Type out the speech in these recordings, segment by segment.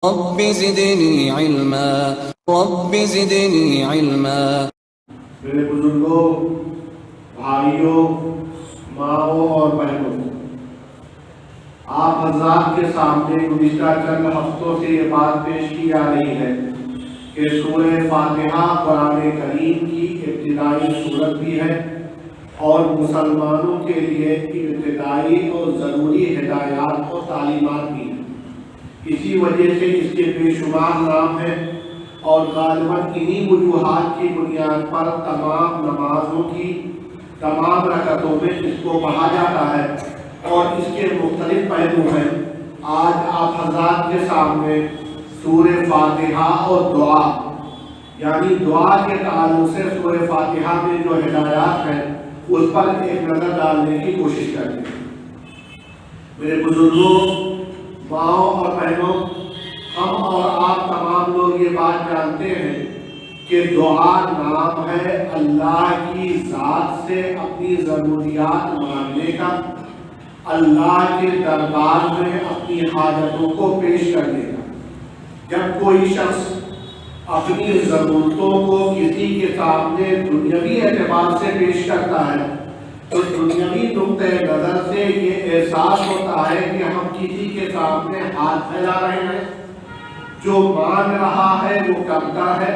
رب زدنی علما رب زدنی علما۔ میرے بزرگوں، بھائیوں، ماؤں اور بہنوں، آپ حضرات کے سامنے گزشتہ چند ہفتوں سے یہ بات پیش کی جا رہی ہے کہ سورہ فاتحہ قرآن کریم کی ابتدائی سورت بھی ہے اور مسلمانوں کے لیے ابتدائی اور ضروری ہدایات اور تعلیمات بھی ہیں۔ اسی وجہ سے اس کے بے شمار نام ہیں اور غالباً انہی وجوہات کی بنیاد پر تمام نمازوں کی تمام رکعتوں میں اس کو پڑھا جاتا ہے اور اس کے مختلف پہلو ہیں۔ آج آپ حضرات کے سامنے سورہ فاتحہ اور دعا، یعنی دعا کے تعلق سے سورہ فاتحہ میں جو ہدایات ہیں اس پر ایک نظر ڈالنے کی کوشش کرتے ہیں۔ میرے بزرگوں، ماؤں اور بہنوں، ہم اور آپ تمام لوگ یہ بات جانتے ہیں کہ دعا نام ہے اللہ کی ذات سے اپنی ضروریات مانگنے کا، اللہ کے دربار میں اپنی حاجتوں کو پیش کرنے کا۔ جب کوئی شخص اپنی ضرورتوں کو کسی کے سامنے دنیاوی اعتبار سے پیش کرتا ہے تو دنیاوی نقطۂ نظر سے یہ احساس ہوتا ہے کہ ہم کسی کے سامنے ہاتھ پھیلا رہے ہیں۔ جو مانگ رہا ہے وہ کمتر ہے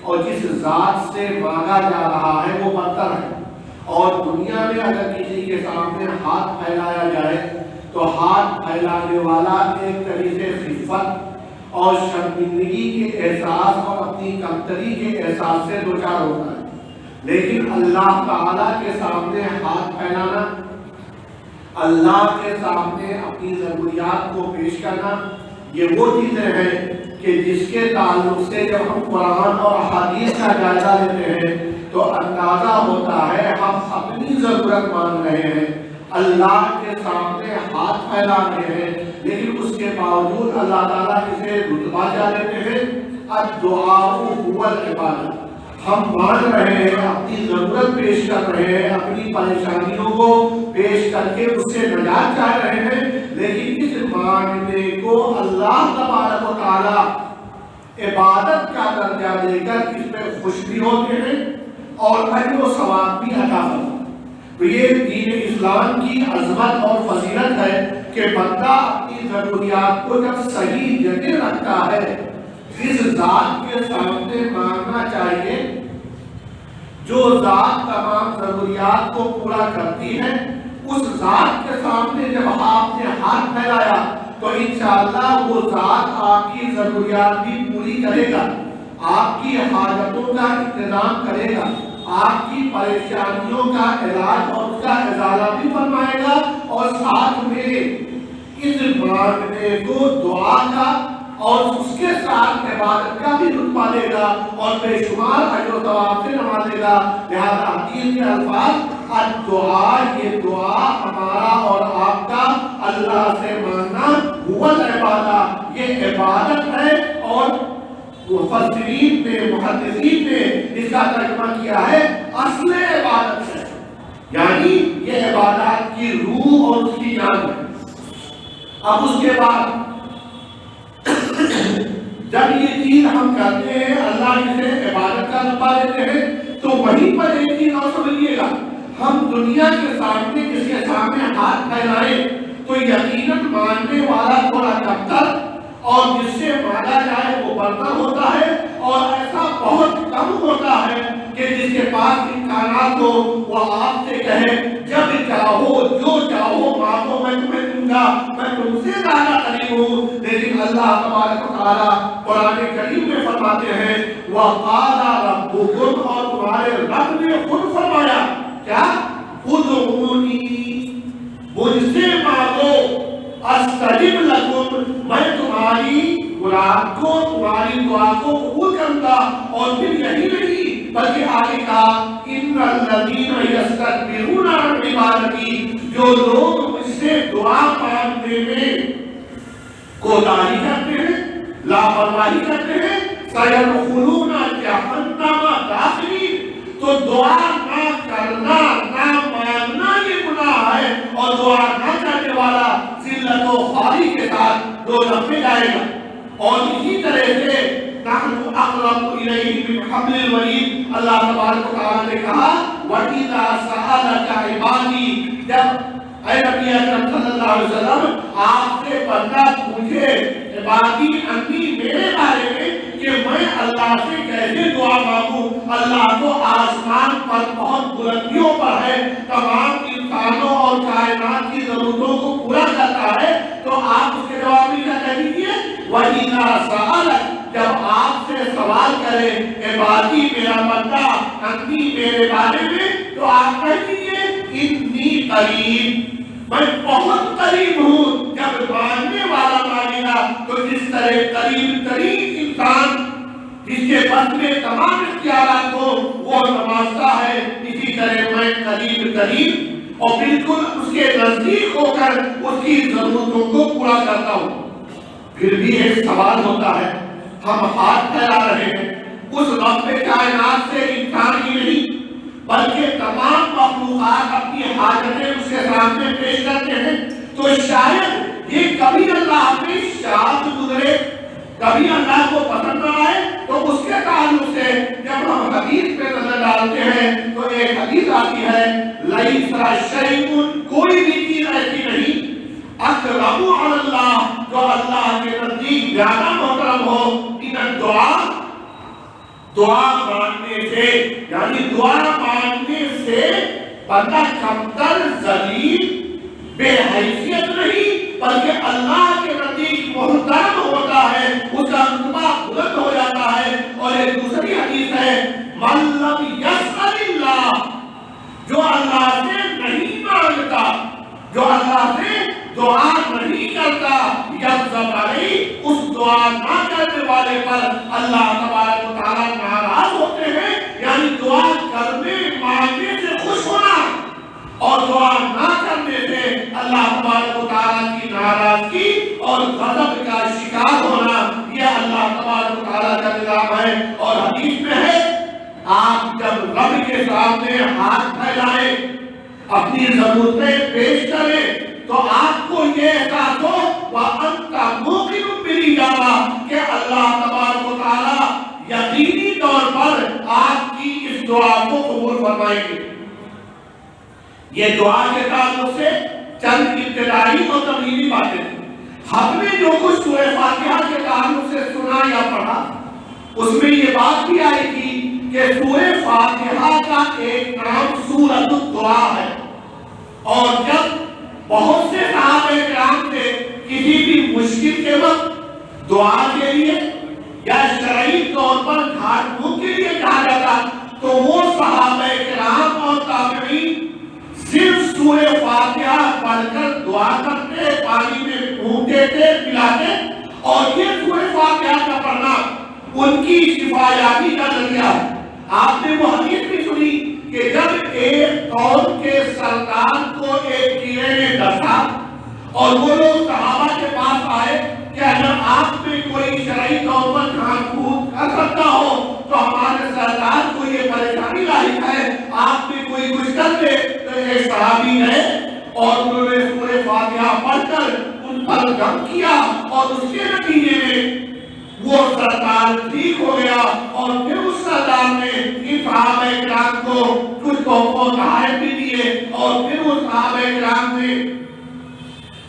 اور جس ذات سے مانگا جا رہا ہے وہ برتر ہے۔ اور دنیا میں اگر کسی کے سامنے ہاتھ پھیلایا جائے تو ہاتھ پھیلانے والا ایک طریقے سے خفت اور شرمندگی کے احساس اور اپنی کمتری کے احساس سے دوچار ہوتا ہے۔ لیکن اللہ تعالیٰ کے سامنے ہاتھ پھیلانا، اللہ کے سامنے اپنی ضروریات کو پیش کرنا، یہ وہ چیزیں ہیں کہ جس کے تعلق سے جب ہم قرآن اور حدیث کا جائزہ لیتے ہیں تو اندازہ ہوتا ہے ہم اپنی ضرورت مانگ رہے ہیں، اللہ کے سامنے ہاتھ پھیلا رہے ہیں، لیکن اس کے باوجود اللہ تعالیٰ اسے رتبہ کیا دیتے ہیں؟ الدعاء هو العبادہ۔ ہم مان رہے ہیں، اپنی ضرورت پیش کر رہے ہیں، اپنی پریشانیوں کو پیش کر کے اس سے نجات چاہ رہے ہیں، لیکن اس مانگنے کو اللہ تبارک و تعالی عبادت کا درجہ دے کر اس پہ خوش بھی ہوتے ہیں اور اجر و ثواب بھی عطا کرتے ہیں۔ تو یہ دین اسلام کی عظمت اور فضیلت ہے کہ بندہ اپنی ضروریات کو جب صحیح جگہ رکھتا ہے، جس ذات کے سامنے مانگنا چاہیے، جو ذات تمام ضروریات کو پورا کرتی ہے، اس ذات کے سامنے جب آپ نے ہاتھ پھیلایا تو انشاءاللہ وہ ذات آپ کی ضروریات بھی پوری کرے گا، آپ کی حاجتوں کا انتظام کرے گا، آپ کی پریشانیوں کا علاج اور اس کا ازالہ بھی فرمائے گا، اور ساتھ میں اس مانگنے کو دعا کا اور اس کے ساتھ عبادت کا بھی رتبہ دے گا اور بے شمار اجر و ثواب سے نوازے گا۔ لہذا حدیث کے الفاظ الدعاء، یہ دعا ہمارا اور آپ کا اللہ سے مانگنا هو العبادہ، یہ عبادت ہے۔ اور مفسرین نے، محدثین نے اس کا ترجمہ کیا ہے اصل عبادت ہے، یعنی یہ عبادات کی روح اور اس کی جان ہے۔ اب اس کے بعد جب یہ چیز ہم کرتے ہیں، اللہ اسے عبادت کا رتبہ دیتے ہیں، تو وہیں پر ایک چیز اور سمجھیے گا، ہم دنیا کے سامنے جس کے سامنے ہاتھ پھیلائیں تو یقیناً مانگنے والا تھوڑا کمتر اور جس سے مانگا جائے وہ برتر ہوتا ہے، اور ایسا بہت کم ہوتا ہے کہ جس کے پاس امکانات ہو وہ آپ سے کہے جب چاہو جو چاہو مانگو میں تمہیں دوں گا، میں تم سے زیادہ قریب ہوں۔ لیکن اللہ تبارک و تعالیٰ قرآن کریم میں فرماتے ہیں وَقَالَ رَبُّكُمْ، اور تمہارے رب نے خود فرمایا کیا؟ ادعونی، مجھ سے مانگو، استجب لکم، میں تمہاری مراد کو، تمہاری دعا کو قبول کروں گا۔ اور پھر یہی نہیں بلکہ آگے کہا ان الذین یستکبرون عن عبادتی، جو لوگ مجھ سے دعا مانگنے میں کوتاہی کرتے ہیں، لاپرواہی کرتے ہیں، سیدخلون جہنم داخلین، تو دعا نہ کرنا، نہ مانگنا یہ گناہ ہے، اور دعا نہ کرنے والا ذلت و خواری کے ساتھ دوزخ میں جائے گا۔ اور اسی طرح سے نحن اقرب الیہ من حبل الورید، اللہ تبارک و تعالیٰ نے کہا وَإِذَا سَأَلَكَ عِبَادِي، جب اے نبی اکرم صلی اللہ علیہ وسلم آپ سے بندہ پوچھے عبادی انی میرے بارے میں کہ میں اللہ سے کیسے دعا مانگوں، اللہ تو آسمان پر بہت بلندیوں پر ہے، تمام انسانوں اور کائنات کی ضرورتوں کو پورا کرتا ہے، تو آپ اس کے جواب میں کیا کہہ دیجیے وَإِذَا سَأَلَكَ، جب آپ سے سوال کرے عبادی میرا بندہ انی میرے بارے میں، تو آپ کہہ دیجیے انی قریب، میں بہت قریب ہوں۔ جب ماننے والا مانے گا تو جس طرح قریب ترین انسان جس کے بس میں تمام اختیارات ہو وہ نمازتا ہے، اسی طرح میں قریب ترین اور بالکل اس کے نزدیک ہو کر اس کی ضرورتوں کو پورا کرتا ہوں۔ پھر بھی ایک سوال ہوتا ہے، ہم ہاتھ پھیلا رہے ہیں اس رب کائنات سے انسان ہی نہیں بلکہ تمام مخلوقات اپنی حاجتیں اس کے سامنے پیش کرتے ہیں، تو شاید یہ کبھی اللہ پہ شاد گزرے، کبھی اللہ کو پسند نہ آئے، تو اس کے تعلق سے جب ہم حدیث پہ نظر ڈالتے ہیں تو ایک حدیث آتی ہے لیس شیء، کوئی بھی چیز ایسی نہیں اقرب علی اللہ جو اللہ کے نزدیک زیادہ محترم ہو ان الدعاء، دعا مانگنے سے، یعنی دعا مانگنے سے بندہ کمتر ذلیل بے حیثیت نہیں بلکہ اللہ کے نزدیک محترم ہوتا ہے، اس کا رتبہ بلند ہو جاتا ہے۔ اور ایک دوسری حدیث ہے من لم یسأل اللہ، جو اللہ سے نہیں مانگتا، جو اللہ سے دعا نہیں کرتا، یغضب علیہ، اس دعا نہ کرنے والے پر اللہ تبارک و تعالیٰ ناراض ہوتے ہیں، یعنی دعا کرنے مانگنے سے خوش ہونا اور دعا نہ کرنے سے اللہ تبارک و تعالیٰ کی ناراضگی اور غضب کا شکار ہونا، یہ اللہ تبارک و تعالیٰ کا نظام ہے۔ اور حدیث میں ہے آپ جب رب کے سامنے ہاتھ پھیلائیں، اپنی ضرورتیں پیش کریں، تو آپ کو یہ احساس ہو وَأَنْتَ مُوقِنٌ بِالْإِجَابَةِ کہ اللہ تبارک و تعالیٰ یقینی طور پر آپ کی اس دعا کو قبول فرمائیں گے۔ یہ دعا کے تعلق سے چند ابتدائی اور تمہیدی باتیں ہیں۔ ہم نے جو کچھ سورہ فاتحہ کے تعلق سے سنا یا پڑھا اس میں یہ بات بھی آئی تھی کہ سورہ فاتحہ کا ایک نام سورۃ الدعا ہے، اور جب بہت سے صحابہ کرام سے کسی بھی مشکل کے وقت دعا کے لیے یا شرعی طور پر جھاڑ پھونک کے لیے کہا جاتا تو وہ صحابہ کرام اور تابعین صرف سورہ فاتحہ پڑھ کر دعا کرتے، پانی میں پھونک دیتے، پلاتے، اور یہ سورہ فاتحہ کا پڑھنا ان کی شفا یابی کا ذریعہ ہے۔ آپ نے وہ حدیث بھی سنی کہ جب ایک قوم کے سردار کو ایک کیڑے نے ڈسا اور وہ لوگ صحابہ کے پاس آئے کہ اگر آپ میں کوئی شرعی طور پر جھاڑ پھونک کر سکتا ہو تو ہمارے سردار کو یہ پریشانی لاحق ہے، آپ میں کوئی کچھ کر دے۔ تو ایک صحابی گئے اور انہوں نے سورہ فاتحہ پڑھ کر ان پر دم کیا، اور اس کے نتیجے میں وہ سردار ٹھیک ہو گیا، اور پھر اس سردار نے ان صحابہ کرام کو کچھ کو تحائف بھی دیے، اور پھر وہ صحابہ کرام نے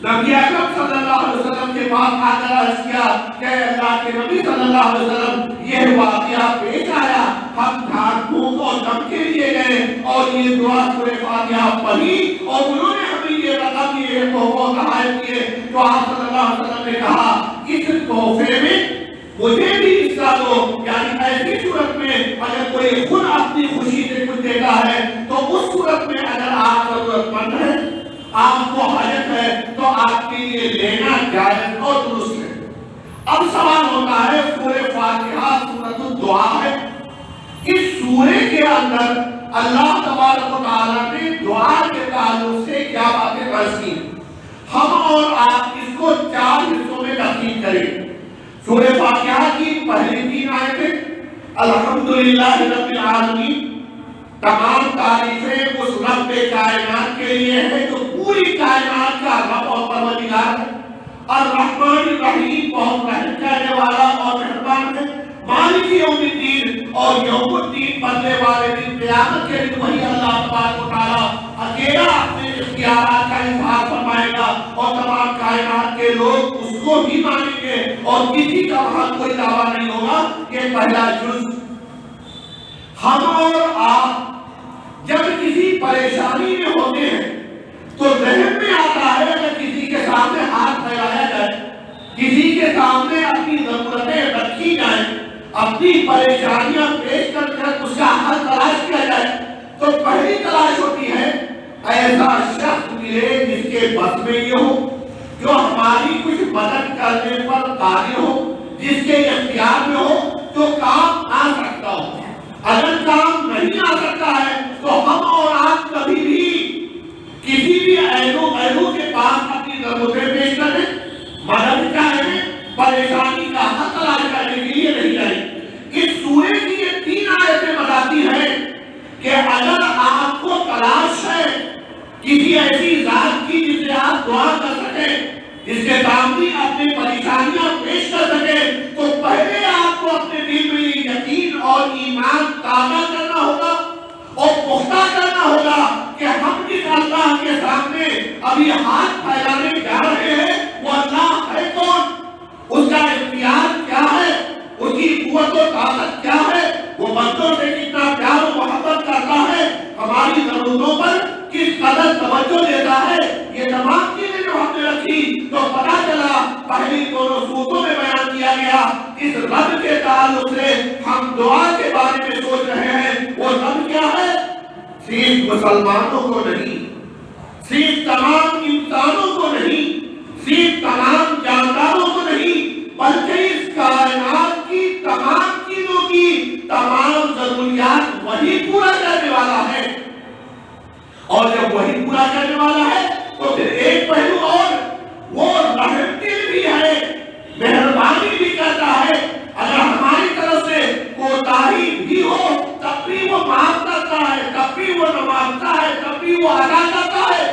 نبی اکرم صلی اللہ علیہ وسلم کے پاس آ کر عرض کیا کہ اللہ کے نبی صلی اللہ علیہ وسلم یہ واقعہ پیش آیا، ہم جھاڑ پھونک اور دم کے لیے گئے اور یہ دعا سورہ فاتحہ پڑھی اور انہوں نے ہمیں یہ رقم دیے، تحائف دیے، تو آپ صلی اللہ علیہ وسلم نے کہا اس تحفے میں مجھے بھی حصہ دو، یعنی ایسی صورت میں اگر کوئی خود اپنی خوشی سے کچھ دیتا ہے تو اس صورت میں اگر آپ ضرورت مند ہیں، آپ کو حاجت ہے، تو آپ کے لیے لینا جائز اور درست ہے۔ اب سوال ہوتا ہے سورہ فاتحہ سورۃ الدعا ہے، اس سورے کے اندر اللہ تبارک و تعالیٰ نے دعا کے تعلق سے کیا باتیں پیش کی، ہم اور آپ اس کو 4 حصوں میں تقسیم کریں۔ سورہ فاتحہ کی پہلی 3 آیتیں الحمدللہ رب العالمین، تمام تعریفیں اس رب کائنات کے لیے ہے جو پوری کائنات کا رب اور پروردگار ہے۔ الرحمن الرحیم بہت رحم کرنے والا اور مہربان ہے، مالک یوم الدین اور یوم الدین بدلے والے دن قیامت کے دن وہی اللہ تبارک و تعالیٰ اکیلا اپنے اختیارات کا اظہار فرمائے گا اور تمام کائنات کے لوگ اس کو بھی مانیں گے اور کسی کا وہاں کوئی دعویٰ نہیں ہوگا۔ یہ پہلا جز۔ ہم اور آپ جب کسی پریشانی میں ہوتے ہیں تو ذہن میں آتا ہے کہ کسی کے سامنے ہاتھ پھیلایا جائے، کسی کے سامنے اپنی ضرورتیں رکھی جائیں، اپنی پریشانیاں پیش کر کر اس کا حل تلاش کیا جائے، تو پہلی تلاش ہوتی ہے ایسا شخص ملے جس کے بس میں یہ ہو، جو ہماری کچھ مدد کرنے پر قادر ہو، جس کے اختیار میں ہو، جو کام آ سکتا ہو۔ اگر کام نہیں آ سکتا ہے تو ہم اور آپ کبھی بھی کسی بھی ایلو کے پاس اپنی ضرورتیں پیش کریں، مدد چاہیں، پریشانی کا حل تلاش کرنے کے لیے نہیں جائیں۔ اس سورے کی یہ 3 آیتیں بتاتی ہیں کہ اگر آپ کو تلاش ہے کسی ایسی ذات کی جس سے آپ دعا کر سکیں، جس کے سامنے اپنی پریشانیاں پیش کر سکیں، تو پہلے آپ کو اپنے دل میں یقین اور ایمان تازہ کرنا ہوگا اور پختہ کرنا ہوگا کہ ہم جس اللہ کے سامنے ابھی ہاتھ پھیلانے جا رہے ہیں وہ اللہ ہے کون، اس کا اختیار کیا ہے، اس کی قوت و طاقت کیا ہے، وہ بندوں سے کتنا پیار و محبت کرتا ہے، ہماری ضرورتوں پر کس قدر توجہ دیتا ہے۔ یہ تمام چیزیں جو ہم نے رکھی تو پتا چلا پہلی دونوں صورتوں میں بیان کیا گیا اس رب کے تعلق سے ہم دعا کے بارے میں سوچ رہے ہیں۔ وہ رب کیا ہے؟ صرف مسلمانوں کو نہیں، صرف تمام انسانوں کو نہیں، صرف تمام جانداروں کو نہیں، بلکہ اس کائنات کی تمام چیزوں کی تمام ضروریات وہی پورا کرنے والا ہے۔ اور جب وہی پورا کرنے والا ہے تو پھر ایک پہلو اور، وہ رحم دل بھی ہے، مہربانی بھی کرتا ہے۔ اگر ہماری طرف سے کوتاہی بھی ہو تب بھی وہ معاف کرتا ہے، تب بھی وہ نوازتا ہے، تب بھی وہ ادا کرتا ہے۔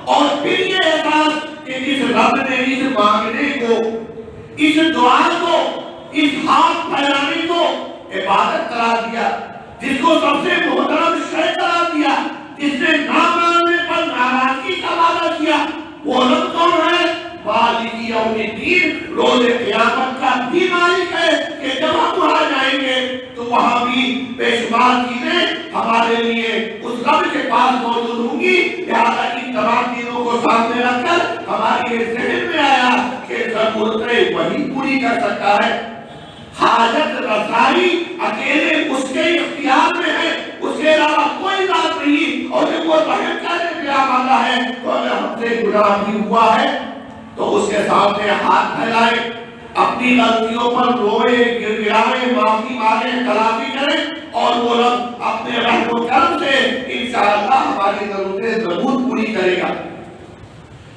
اور پھر یہ احساس کہ جس رب نے اس مانگنے کو، اس دعا کو، اس ہاتھ پھیلانے کو عبادت قرار دیا، جس کو سب سے محترم شے قرار دیا، جس نے نہ ماننے پر ناراضگی کا وعدہ کیا، وہ رب کون ہے؟ مالک یوم الدین، روز قیامت کا بھی مالک ہے کہ جب ہم وہاں جائیں گے تو وہاں بھی بے شمار چیزیں ہمارے لیے اس رب کے پاس موجود ہوں گی۔ لہٰذا ان تمام چیزوں کو سامنے رکھ کر ہماری یہ ذہن میں آیا کہ ضرورتیں وہی پوری کر سکتا ہے۔ حاجت رسائی اکیلے اس کے اختیار میں ہے، اس کے علاوہ کوئی ذات نہیں۔ اور جب وہ رحم کرنے پہ آمادہ ہے تو اگر ہم سے گناہ بھی ہوا ہے تو اس کے سامنے ہاتھ پھیلائے، اپنی غلطیوں پر روئے، گر گرائے، معافی مانگے، تلافی کریں، اور وہ رب اپنے رحم و کرم سے انشاءاللہ ہماری ضرورتیں ضرور پوری کرے گا۔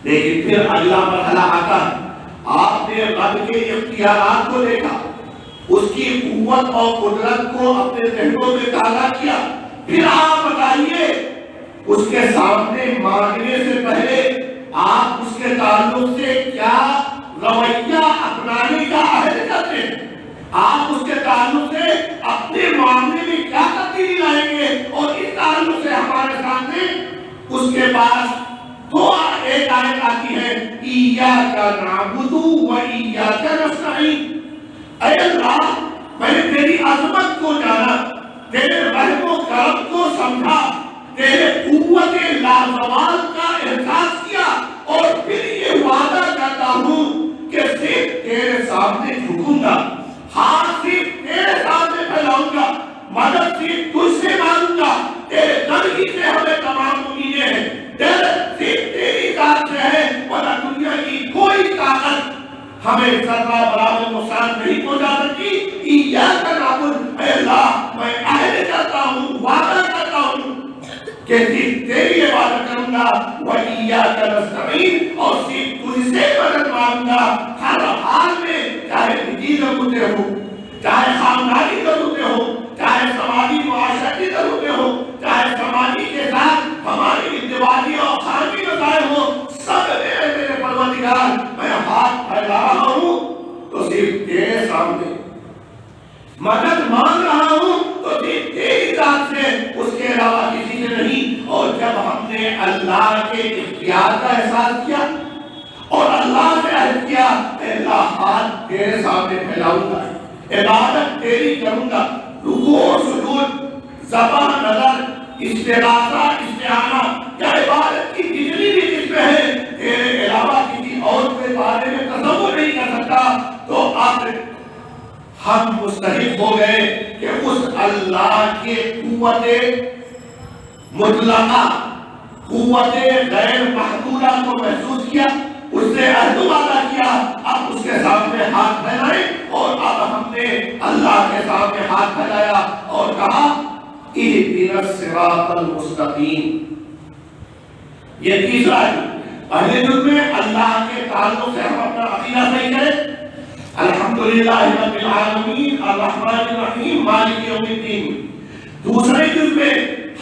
لیکن پھر اگلا مرحلہ آتا ہے، آپ نے رب کے اختیارات کو دیکھا، اس کی قوت اور قدرت کو اپنے ذہنوں میں تازہ کیا، پھر آپ بتائیے اس کے سامنے مانگنے سے پہلے آپ اس کے تعلق سے کیا رویہ اپنانے کا عہد کرتے ہیں؟ آپ اس کے تعلق سے اپنے معاملے میں کیا تبدیلی لائیں گے؟ اور اس تعلق سے ہمارے سامنے اس کے پاس ایک آیت آتی ہے، ایاک نعبد و ایاک نستعین۔ اے اللہ، میں نے تیری عظمت کو جانا، تیرے رحم و کرم کو سمجھا، تیرے قوت لازوال کا احساس کیا، اور پھر یہ وعدہ کرتا ہوں کہ صرف تیرے سامنے جھکوں گا، ہاتھ صرف تیرے سامنے پھیلاؤں گا، مدد صرف تجھ سے مانگوں گا، تیرے در ہی سے ہمیں تمام امیدیں ہیں، دل صرف تیری ذات سے ہے، ورنہ دنیا کی کوئی طاقت ہمیں ذرہ برابر نقصان نہیں پہنچا سکتی۔ ایاک نعبد، اے اللہ میں عہد کرتا ہوں، وعدہ کرتا ہوں کہ صرف تیری عبادت کروں گا، وَإِيَّاكَ نَسْتَعِينُ، اور صرف تجھ سے مدد مانگوں گا ہر حال میں، چاہے نجی ضرورتیں ہو، چاہے خاندانی ضرورتیں ہو، چاہے سماجی معاشرتی ضرورتیں ہو، چاہے سماجی کے ساتھ ہماری انضباطی اور خارجی مسائل ہو، سب میرے پروردگار میں ہاتھ مدد مانگ رہا ہوں تو تیری ذات سے، اس کے علاوہ کسی سے نہیں۔ اور جب ہم نے اللہ کے اختیار کا احساس کیا اور اللہ سے عہد کیا، اے اللہ ہاتھ تیرے سامنے پھیلاؤں گا، عبادت تیری کروں گا، رکوع سجود زبان نظر استغاثہ استعانہ یا عبادت کی جتنی بھی قسمیں ہیں تیرے علاوہ کسی اور کے بارے میں تصور نہیں کر سکتا، تو اب ہم مستحق ہو گئے کہ اس اللہ کے قوت مطلقہ، قوت غیر محدودہ کو محسوس کیا، اس سے عہد وعدہ کیا، اب اس کے سامنے ہاتھ پھیلائے، اور اب ہم نے اللہ کے سامنے ہاتھ پھیلایا اور کہا اہدنا الصراط المستقیم۔ یہ تیسرا ہے۔ پہلے جز میں اللہ کے تعلق سے ہم اپنا عقیدہ صحیح کریں، الحمدللہ رب العالمین الرحمن الرحیم مالک یوم الدین۔ دوسرے جز میں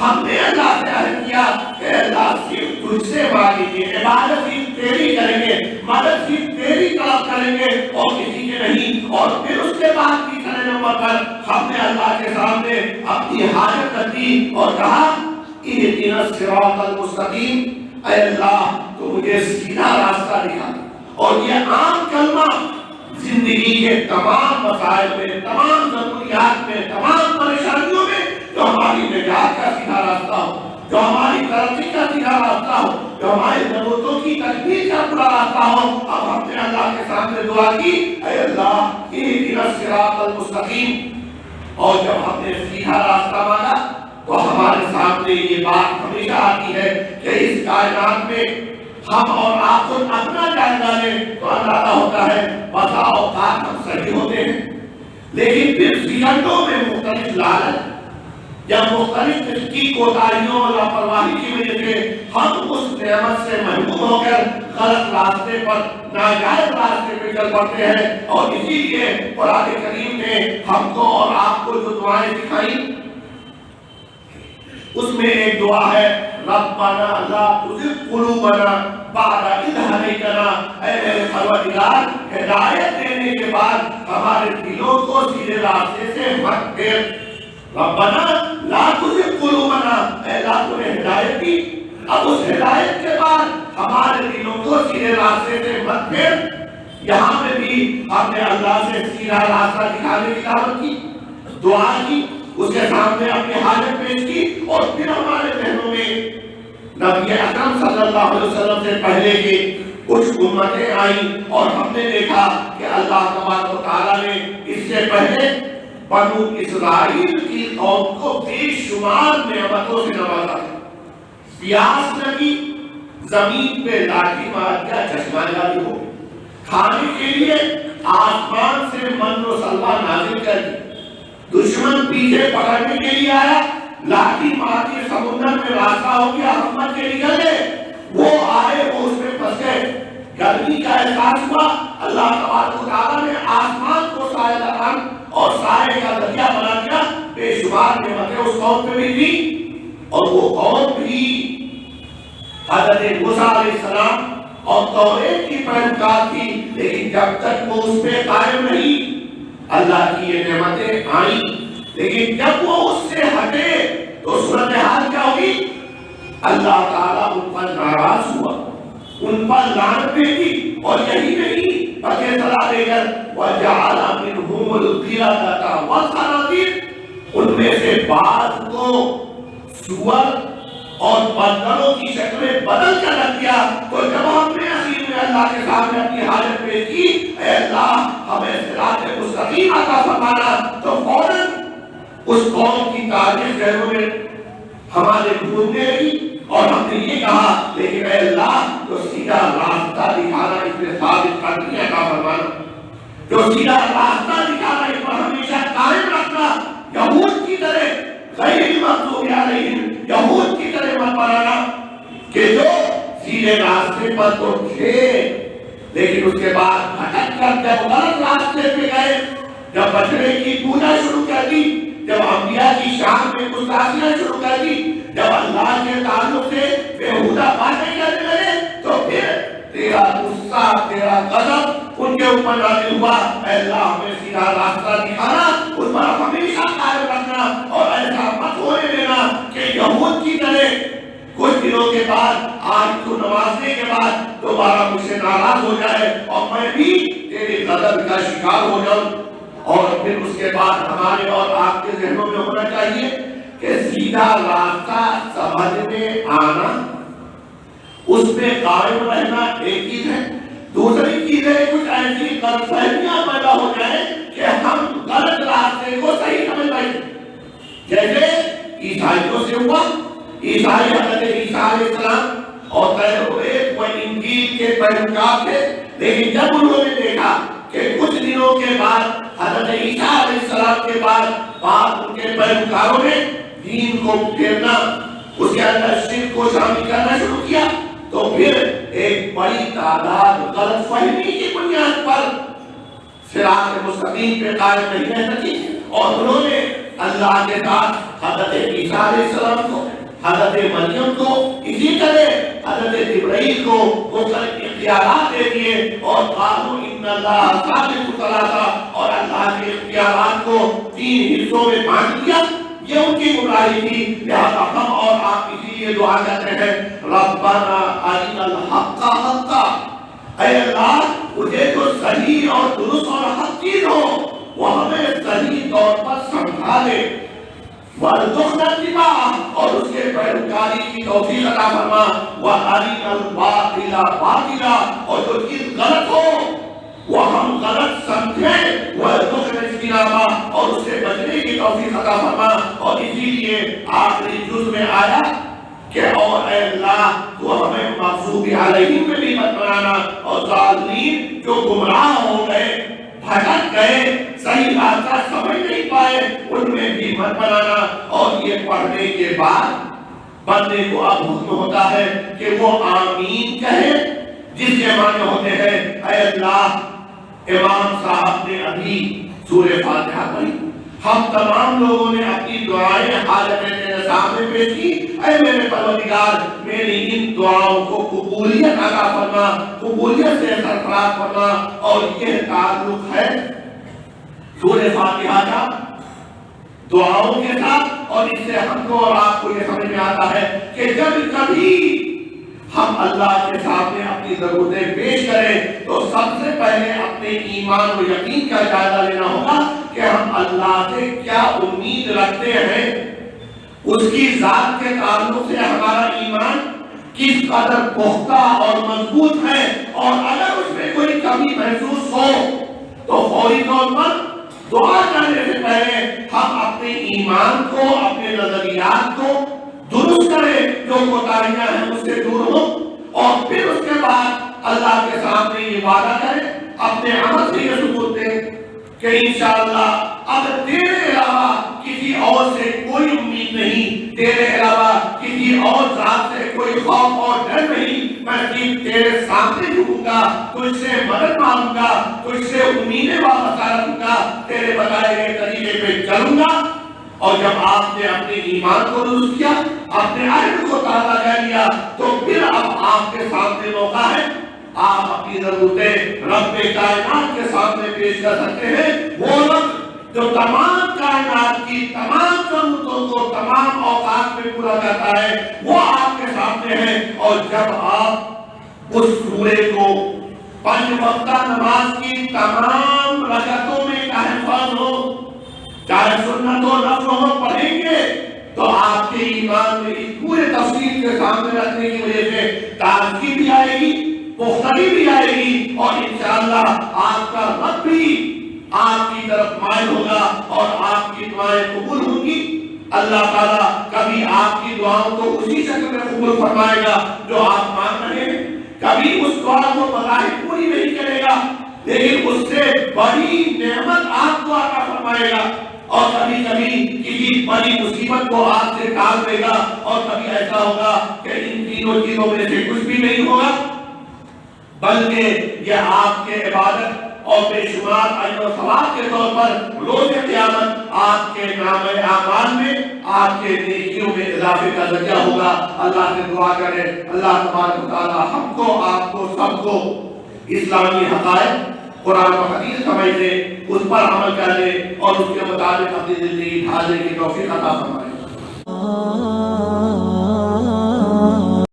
ہم نے اللہ سے عہد کیا کہ اللہ صرف تجھ سے مانگیں گے، عبادت صرف تیری کریں گے، مدد صرف تیری طرف کریں گے اور کسی کے نہیں۔ اور پھر اس کے بعد تیسرے نمبر پر ہم نے اللہ کے سامنے اپنی حاجت رکھ دی اور کہا اہدنا الصراط المستقیم، اے اللہ تو مجھے سیدھا راستہ دکھا۔ اور یہ عام کلمہ زندگی کے تمام مسائل میں، تمام ضروریات میں، تمام پریشانیوں میں جو ہماری نجات کا سیدھا راستہ ہو، جو ہماری ترقی کا سیدھا راستہ ہو، جو ہماری ضرورتوں کی تکمیل کا پورا راستہ ہو، اب ہم نے اللہ کے سامنے دعا کی اے اللہ اہدنا الصراط المستقیم۔ اور جب ہم نے سیدھا راستہ مانگا تو ہمارے سامنے یہ بات ہمیشہ آتی ہے کہ اس کائنات میں ہم اور آپ خود اپنا جائزہ لیں تو اندازہ ہوتا ہے بسا اوقات ہم صحیح ہوتے ہیں، لیکن پھر سیکنڈوں میں مختلف لالچ یا مختلف قسم کی کوتاہیوں اور لاپرواہی کی وجہ سے ہم اس نعمت سے محروم ہو کر غلط راستے پر، ناجائز راستے پہ چل پڑتے ہیں۔ اور اسی لیے قرآن کریم نے ہم کو اور آپ کو جو دعائیں سکھائیں اس میں ایک دعا ہے ربنا لا تزغ قلوبنا بعد اذ ہدیتنا، اے میرے پروردگار ہدایت دینے کے بعد ہمارے دلوں کو سیدھے راستے سے مت پھیر۔ ربنا لا تزغ قلوبنا، اے اللہ تو نے ہدایت دی، اب اس ہدایت کے بعد ہمارے دلوں کو سیدھے راستے سے مت پھیر۔ یہاں پہ بھی ہم نے اللہ سے سیدھا راستہ دکھانے کی دعوت کی، دعا کی، اس کے سامنے اپنی حاجت پیش کی، اور پھر ہمارے ذہنوں میں نبی اکرم صلی اللہ علیہ وسلم سے پہلے کی کچھ امتیں آئیں اور ہم نے دیکھا کہ اللہ تبارک و تعالیٰ نے اس سے پہلے بنو اسرائیل کی قوم کو بے شمار نعمتوں سے نوازا، پیاس لگی زمین پہ لاٹھی مار دیا چشمہ جاری ہو، کھانے کے لیے آسمان سے من و سلوہ نازل کر دی، دشمن پیچھے پکڑنے کے لیے آیا، لاٹھی مار کے سمندر میں راستہ ہو گیا، ہمت کے نکل گئے، وہ آئے وہ اس میں پھنس گئے، گرمی کا احساس ہوا، اللہ تبارک و تعالیٰ نے آسمان کو سایہ دان اور سائے کا ذریعہ بنا دیا، بے شمار نعمتیں اس قوم پہ بھی دی، اور وہ قوم بھی حضرت موسیٰ علیہ السلام اور توریت کی پیروکار تھی، لیکن جب تک وہ اس پہ قائم نہیں اللہ کی یہ نعمتیں آئیں، لیکن جب وہ اس سے ہٹے تو صورتحال کیا ہوئی؟ اللہ تعالیٰ ان پر ناراض ہوا، ان پر لعنت بھیجی، اور یہی نہیں بلکہ صلاح دے کر وَجَعَلَ مِنْهُمُ الْقِرَدَةَ وَالْخَنَازِيرَ، ان میں سے بعض کو سور اور بندروں کی شکل میں بدل کر رکھ دیا۔ تو جب ہم نے اخیر میں اللہ کے سامنے اپنی حاجت پیش کی اے اللہ ہمیں صراط مستقیم عطا فرمانا، تو فوراً اس قوم کی تعریف ذہنوں میں ہمارے گونجنے لگی، اور ہم نے یہ کہا لیکن اے اللہ جو سیدھا راستہ دکھانا اس میں ثابت قدمی عطا فرمانا، جو سیدھا راستہ دکھانا اس پر ہمیشہ قائم رکھنا، یہود کی طرح غیر المغضوب علیہم، یہود کی طرح مت بنانا کہ جو سیدھے راستے پر تو تھے لیکن اس کے بعد بھٹک کر جب غلط راستے پہ گئے، جب بچڑے کی پوجا شروع کر دی، جب انبیاء کی شان میں گستاخیاں شروع کر دی، جب اللہ کے تعلق سے بیہودہ باتیں کرنے لگے، تو پھر تیرا غصہ، تیرا غضب ان کے اوپر نازل ہوا، اے اللہ ہمیں سیدھا راستہ دکھانا، اس پر یہود کی طرح کچھ دنوں کے بعد آج تو نمازنے کے بعد دوبارہ مجھ سے ناراض ہو جائے اور میں بھی تیرے غضب کا شکار ہو جاؤں. اور پھر اس کے بعد ہمارے اور آپ کے ذہنوں میں ہونا چاہیے کہ سیدھا راستہ سمجھ میں آنا، اس میں قائم رہنا ایک چیز ہے. دوسری چیز ہے کچھ ایسی غلط فہمیاں پیدا ہو جائیں کہ ہم غلط راستے کو صحیح سمجھ رہے. جیسے عیسائیوں سے ہوا، عیسائی حضرت عیسیٰ علیہ السلام اور تورات و انجیل کے پیروکار تھے، لیکن جب انہوں نے دیکھا کہ کچھ دنوں کے بعد حضرت عیسیٰ علیہ السلام کے بعد ان کے پیروکاروں نے دین کو پھیرنا، اس کے اندر شرک کو شامل کرنا شروع کیا، تو پھر ایک بڑی تعداد غلط فہمی کی بنیاد پر صراط مستقیم پہ قائم نہیں رہ سکی، اور انہوں نے اللہ کے ساتھ حضرت عیسیٰ علیہ السلام کو، حضرت مریم کو، اسی طرح حضرت جبرائیل کو مختلف اختیارات دے دیے اور قالوا ان اللہ ثالث ثلاثہ، اور اللہ کے اختیارات کو 3 حصوں میں بانٹ دیا. یہ ان کی گمراہی تھی. لہذا ہم اور آپ اسی لیے دعا کرتے ہیں ربنا ارنا الحق حقا، اے اللہ مجھے جو صحیح اور درست اور حق چیز ہو وہ ہمیں صحیح طور پر سمجھا دے، وارزقنا اتباعہ، اور اس کے پیروکاری کی توفیق عطا فرما، وارنا الباطل باطلا، اور جو چیز غلط ہو وہ ہم غلط سمجھیں، وارزقنا اجتنابہ، اور اس سے بچنے کی توفیق عطا فرما. اور اسی لیے آخری جز میں آیا کہ اور اے اللہ تو ہمیں مغضوب علیہم میں بھی مت بنانا، اور ظالمین جو گمراہ ہو گئے، بھٹک گئے، صحیح راستہ سمجھ نہیں پائے، ان میں بھی مت بنانا. اور یہ پڑھنے کے بعد بندے کو اب حکم ہوتا ہے کہ وہ آمین کہے، جس کے معنی ہوتے ہیں اے اللہ امام صاحب نے ابھی سورہ فاتحہ پڑھی، ہم تمام لوگوں نے اپنی دعائیں حاجت تیرے سامنے پیش کی، اے میرے پروردگار میری ان دعاؤں کو قبولیت عطا فرما، قبولیت سے سرفراز فرما. اور یہ تعلق ہے سورہ فاتحہ کا دعاؤں کے ساتھ. اور اس سے ہم کو اور آپ کو یہ سمجھ میں آتا ہے کہ جب کبھی ہم اللہ کے سامنے اپنی ضرورتیں پیش کریں تو سب سے پہلے اپنے ایمان و یقین کا جائزہ لینا ہوگا کہ ہم اللہ سے کیا امید رکھتے ہیں، اس کی ذات کے تعلق سے ہمارا ایمان کس قدر پختہ اور مضبوط ہے. اور اگر اس میں کوئی کمی محسوس ہو تو فوری طور پر دعا کرنے سے پہلے ہم اپنے ایمان کو، اپنے نظریات کو درست کریں، جو کوتاہیاں ہیں اس سے دور ہوں، اور پھر اس کے بعد اللہ کے سامنے یہ وعدہ کریں، اپنے عمل سے یہ ثبوت دیں کہ انشاءاللہ اب تیرے علاوہ کسی اور سے کوئی امید نہیں، تیرے علاوہ کسی اور ذات سے کوئی خوف اور ڈر نہیں، میں صرف تیرے سامنے جھکوں گا، تجھ سے مدد مانگوں گا، تجھ سے امیدیں وابستہ رکھوں گا، تیرے بتائے گئے طریقے پہ چلوں گا. اور جب آپ نے اپنے ایمان کو درست کیا، اپنے عہد کو تازہ کر لیا، تو پھر اب آپ کے سامنے موقع ہے، آپ اپنی ضرورتیں رب کائنات کے سامنے پیش کر سکتے ہیں. وہ رب جو تمام کائنات کی تمام ضرورتوں کو تمام اوقات میں پورا کرتا ہے، وہ آپ کے سامنے ہے. اور جب آپ اس سورے کو 5 وقتہ نماز کی تمام رکعتوں میں چاہے فرض ہو چاہے سنت و نفل ہو پڑھیں گے، تو آپ کے ایمان میں اس پورے تفصیل کے سامنے رکھنے کی وجہ سے تازگی بھی آئے گی، پختگی بھی آئے گی، اور انشاءاللہ آپ کا رب بھی آپ کی طرف مائل ہوگا اور آپ کی دعائیں قبول ہوں گی. اللہ تعالیٰ کبھی آپ کی دعاؤں کو اسی شکل میں قبول فرمائے گا جو آپ مانگ رہے ہیں، کبھی اس دعا کو بظاہر پوری نہیں کرے گا لیکن اس سے بڑی نعمت آپ کو عطا فرمائے گا، اور کبھی کبھی کسی بڑی مصیبت کو آپ سے ٹال دے گا، اور کبھی ایسا ہوگا کہ ان تینوں چیزوں میں سے کچھ بھی نہیں ہوگا، بلکہ یہ آپ کے عبادت اور بے شمار اجر و ثواب کے طور پر روز قیامت آپ کے نام اعمال میں، آپ کے نیکیوں میں اضافے کا ذریعہ ہوگا. اللہ سے دعا کریں اللہ تبارک و تعالی ہم کو، آپ کو، سب کو اسلامی حقائق قرآن و حدیث سمجھنے، اس پر عمل کرنے اور اس کے مطابق اپنی زندگی ڈھالنے کی توفیق عطا فرمائے. آ